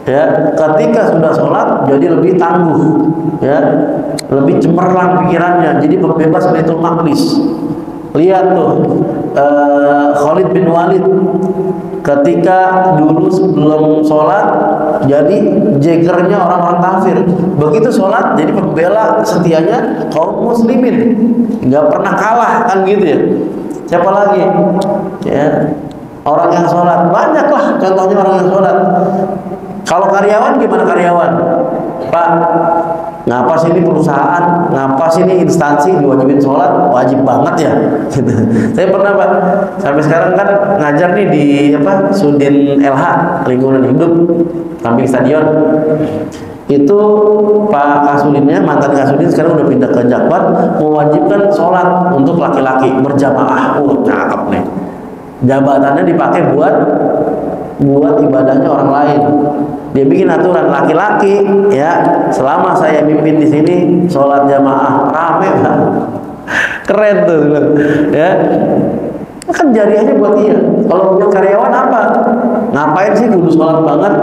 Ya, ketika sudah sholat jadi lebih tangguh, ya, lebih cemerlang pikirannya, jadi berbebas Baitul Maqdis. Lihat tuh Khalid bin Walid, ketika dulu sebelum sholat jadi jegernya orang-orang kafir, begitu sholat jadi pembela setianya kaum muslimin, nggak pernah kalah, kan gitu ya. Siapa lagi? Ya, orang yang sholat, banyaklah contohnya orang yang sholat. Kalau karyawan gimana karyawan? Pak, ngapa sih ini perusahaan, ngapa sih ini instansi diwajibin sholat? Wajib banget ya. Saya pernah, Pak, sampai sekarang kan ngajar nih di Sudin LH, lingkungan hidup, samping stadion. Itu Pak Kasudinnya, mantan Kasudin, sekarang udah pindah ke Jakbar, mewajibkan sholat untuk laki-laki berjamaah. Cakep nih. Jabatannya dipakai buat ibadahnya orang lain. Dia bikin aturan laki-laki, ya, selama saya mimpin di sini sholat jamaah, rame, Pak. Keren tuh, ya. Kan jariahnya buat dia. Kalau buat karyawan apa? Ngapain sih kudu sholat banget?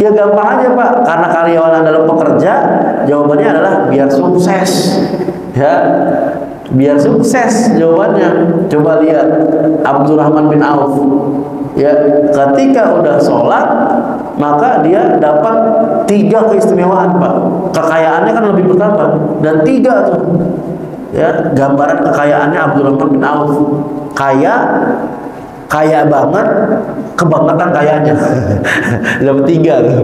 Ya gampang aja, Pak. Karena karyawan adalah pekerja, jawabannya adalah biar sukses, ya. Biar sukses jawabannya. Coba lihat Abdurrahman bin Auf, ya, ketika udah sholat maka dia dapat 3 keistimewaan, Pak. Kekayaannya kan lebih bertambah, dan 3 tuh, ya, gambaran kekayaannya Abdurrahman bin Auf. Kaya banget, kebangetan kayanya. Dapat 3 tuh.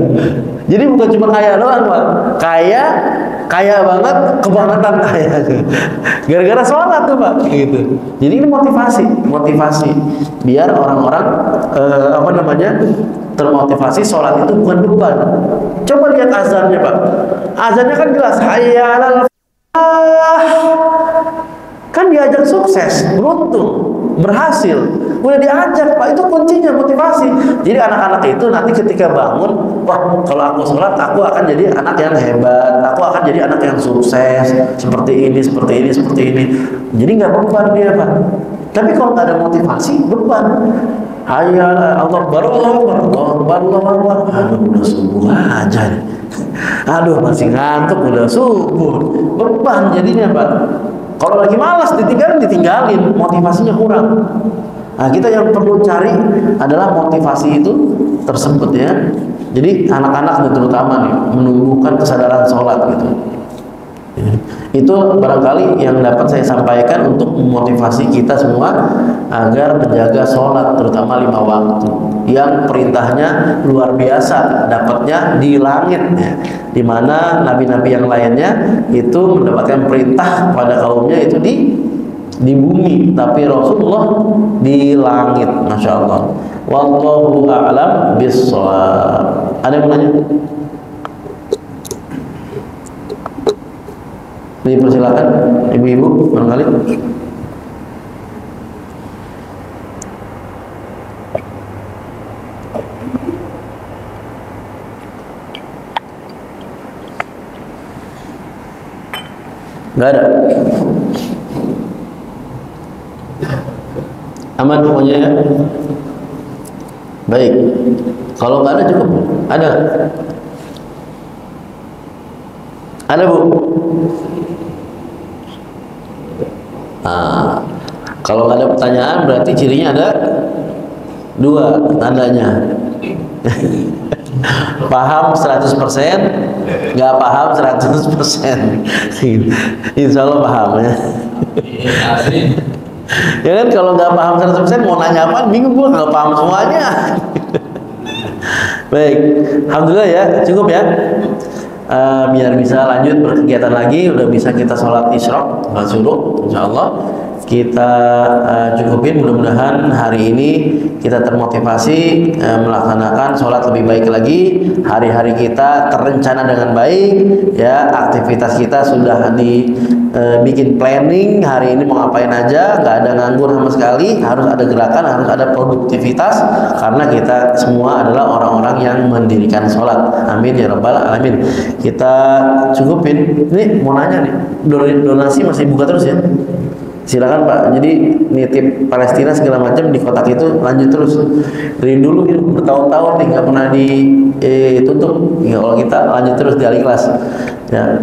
Jadi bukan cuma kaya doang, Pak. Kaya kaya banget, kebangetan kaya. Gara-gara sholat tuh Pak, gitu. Jadi ini motivasi biar orang-orang termotivasi. Sholat itu bukan beban. Coba lihat azannya Pak. Azannya kan jelas, hayya 'alal falah. Kan diajak sukses, beruntung, berhasil. Udah diajak Pak, itu kuncinya motivasi. Jadi anak-anak itu nanti ketika bangun, wah kalau aku sholat aku akan jadi anak yang hebat, aku akan jadi anak yang sukses, seperti ini. Jadi nggak beban dia Pak. Tapi kalau nggak ada motivasi, beban. Hayya Allah Allahu Akbar. Aduh udah subuh aja nih. Aduh masih ngantuk, udah subuh. Beban jadinya Pak. Kalau lagi malas ditinggalin, motivasinya kurang. Nah, kita yang perlu cari adalah motivasi itu tersebut ya. Jadi anak-anak terutama nih menumbuhkan kesadaran sholat gitu. Itu barangkali yang dapat saya sampaikan untuk memotivasi kita semua agar menjaga sholat, terutama 5 waktu yang perintahnya luar biasa, dapatnya di langit ya. Di mana nabi-nabi yang lainnya itu mendapatkan perintah pada kaumnya itu di bumi, tapi Rasulullah di langit. Masya Allah. Wallahu a'lam bishawab. Ada yang mau nanya? Dipersilakan ibu-ibu barangkali. Nggak ada. Aman pokoknya ya. Baik. Kalau nggak ada cukup. Ada. Ada Bu. Nah, kalau nggak ada pertanyaan berarti cirinya ada 2 tandanya. Paham 100%, nggak paham 100%. Insya Allah paham ya. Ya kan kalau nggak paham 100% mau nanya apa bingung, gua nggak paham semuanya. Baik, alhamdulillah ya, cukup ya. Biar bisa lanjut berkegiatan lagi, udah bisa kita sholat isyraq, sholat subuh, insya Allah kita cukupin. Mudah-mudahan hari ini kita termotivasi melaksanakan sholat lebih baik lagi. Hari-hari kita terencana dengan baik ya, aktivitas kita sudah dibikin planning, hari ini mau ngapain aja, nggak ada nganggur sama sekali, harus ada gerakan, harus ada produktivitas, karena kita semua adalah orang-orang yang mendirikan sholat. Amin ya rabbal alamin. Kita cukupin. Ini mau nanya nih, donasi masih buka terus ya? Silakan Pak. Jadi nitip Palestina segala macam di kotak itu lanjut terus. Dari dulu ini bertahun-tahun nih nggak pernah ditutup. Ya, kalau kita lanjut terus di Al-Ikhlas. Ya.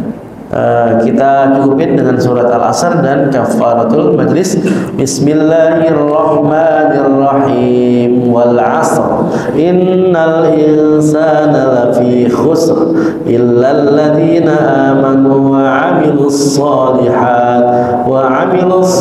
Kita cukupin dengan surat Al-Asr dan kafaratul majlis. Bismillahirrahmanirrahim. Wal 'asr innal insana lafi khusr illa alladhina amanu wa 'amilus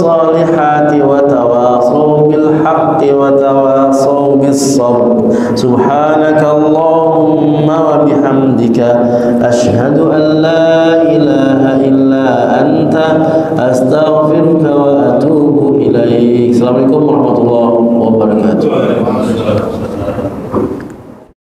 salihati wa tawasaw bil haqqi wa tawasaw bis sabr. Subhanakallahumma wa bihamdika asyhadu an la ilaha illa anta astaghfiruka wa atubu ilaik. Assalamualaikum warahmatullahi wabarakatuh.